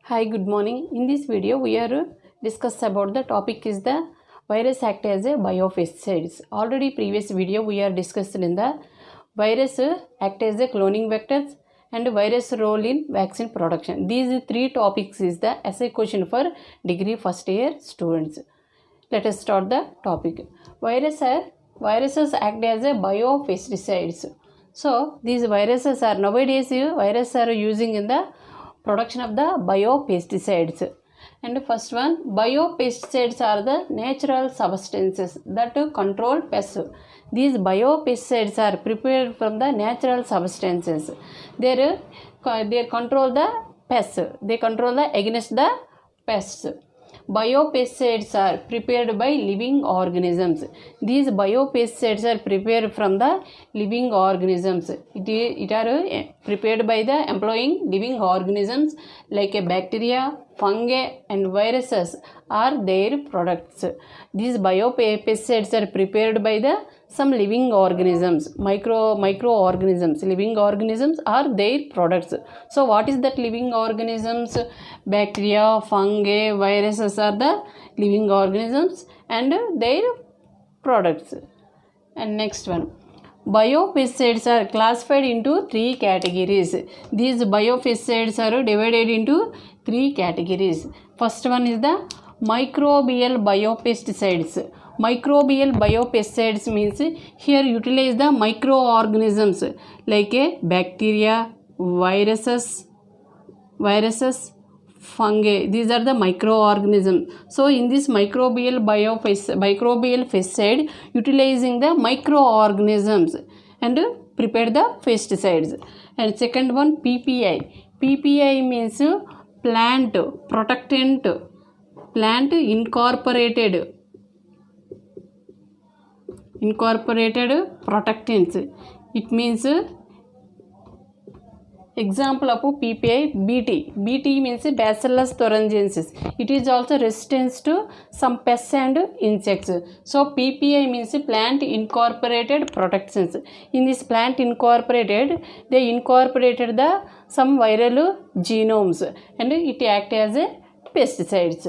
Hi, good morning. In this video, we are discuss about the topic is the virus act as a biopesticides. Already previous video we are discussed in the virus act as a cloning vectors and virus role in vaccine production. These three topics is the essay question for degree first year students. Let us start the topic. Viruses act as a biopesticides. So these viruses are nowadays viruses are using in the production of the biopesticides. And first one, biopesticides are the natural substances that control pests. These biopesticides are prepared from the natural substances. They control the pests. They control the against the pests. Biopesticides are prepared by living organisms. These biopesticides are prepared from the living organisms. It are prepared by the employing living organisms like a bacteria, fungi and viruses are their products. These biopesticides are prepared by the some living organisms, microorganisms. Living organisms are their products. So what is that living organisms? Bacteria, fungi, viruses are the living organisms and their products. And next one, biopesticides are classified into three categories. These biopesticides are divided into three categories. First one is the microbial biopesticides. Microbial biopesticides means here utilize the microorganisms like a bacteria, viruses, fungi. These are the microorganisms. So in this microbial pesticide utilizing the microorganisms and prepare the pesticides. And second one, PPI. PPI means plant protectant, plant incorporated protectants. It means example of PPI, BT. BT means Bacillus thuringiensis. It is also resistant to some pests and insects. So PPI means plant incorporated protectants. In this plant incorporated, they incorporated the some viral genomes and it act as a pesticides.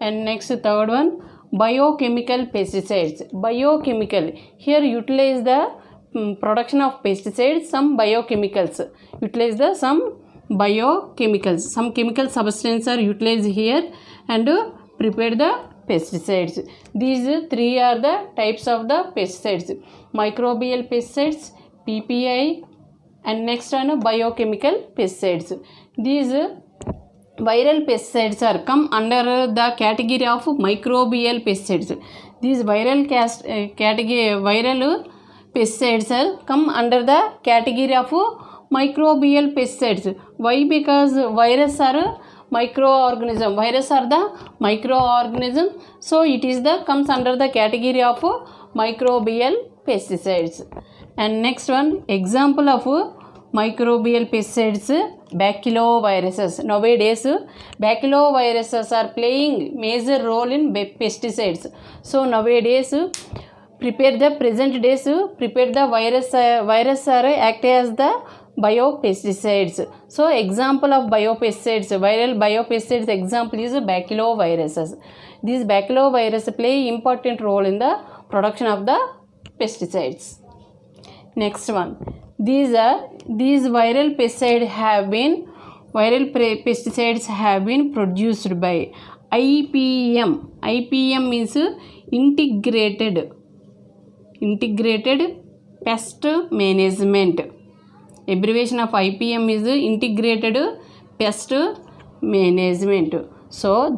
And next third one, biochemical pesticides. Biochemical, here utilize the production of pesticides, some biochemicals. Utilize the some biochemicals. Some chemical substances are utilized here and prepare the pesticides. These three are the types of the pesticides. Microbial pesticides, PPI and next one biochemical pesticides. These viral pesticides are come under the category of microbial pesticides. These viral pesticides are come under the category of microbial pesticides. Why? Because viruses are microorganism. Viruses are the microorganism. So it is the comes under the category of microbial pesticides. And next one, example of microbial pesticides, baculoviruses. Nowadays baculoviruses are playing major role in pesticides. So nowadays prepare the virus act as the biopesticides. So example of biopesticides, viral biopesticides example is baculoviruses. These baculoviruses play important role in the production of the pesticides. Next one, these viral pesticides have been produced by IPM. IPM means integrated pest management. Abbreviation of IPM is integrated pest management. So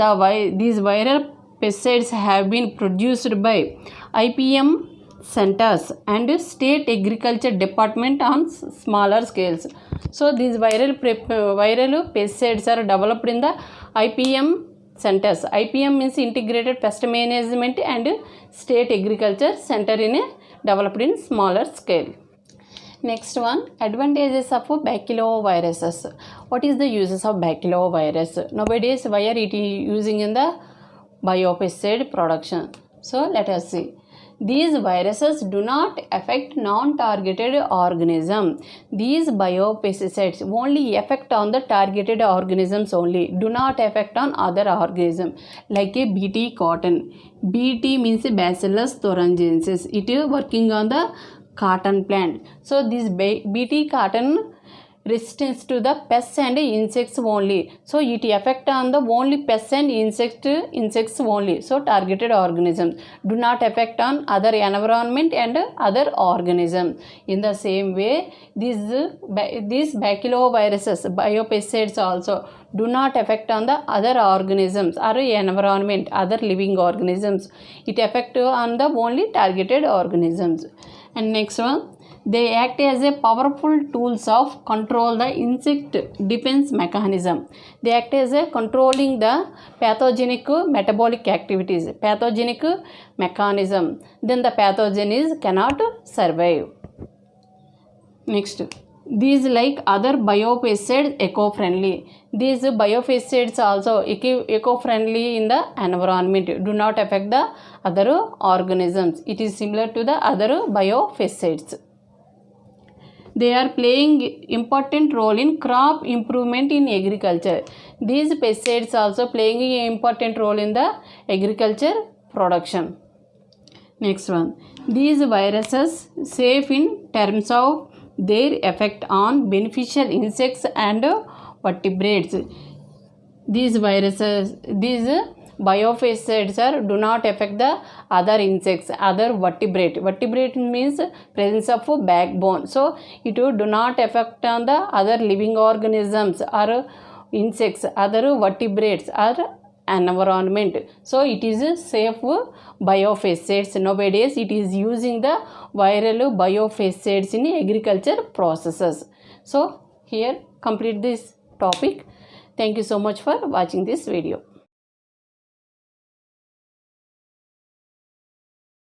these viral pesticides have been produced by IPM centers and state agriculture department on smaller scales. So these viral pesticides are developed in the IPM centers. IPM means integrated pest management and state agriculture center developed in smaller scale. Next one, advantages of baculoviruses. What is the uses of baculovirus? Nowadays why are it using in the biopesticide production? So let us see. These viruses do not affect non-targeted organism. These biopesticides only affect on the targeted organisms only, do not affect on other organism. Like a Bt cotton. Bt means Bacillus thuringiensis. It is working on the cotton plant. So this Bt cotton resistance to the pests and insects only. So it affect on the only pests and insects only. So targeted organisms do not affect on other environment and other organisms. In the same way, these baculoviruses, biopesticides also do not affect on the other organisms or environment, other living organisms. It affect on the only targeted organisms. And next one, they act as a powerful tools of control the insect defense mechanism. They act as a controlling the pathogenic metabolic activities, pathogenic mechanism. Then the pathogen is cannot survive. Next, these like other biopesticides eco-friendly. These biopesticides also eco-friendly in the environment, do not affect the other organisms. It is similar to the other biopesticides. They are playing important role in crop improvement in agriculture. These pesticides also playing an important role in the agriculture production. Next one, these viruses safe in terms of their effect on beneficial insects and vertebrates. These viruses, these biopesticides do not affect the other insects, other vertebrate. Vertebrate means presence of backbone. So it do not affect on the other living organisms or insects, other vertebrates or environment. So it is a safe biopesticides. Nowadays it is using the viral biopesticides in agriculture processes. So here complete this topic. Thank you so much for watching this video.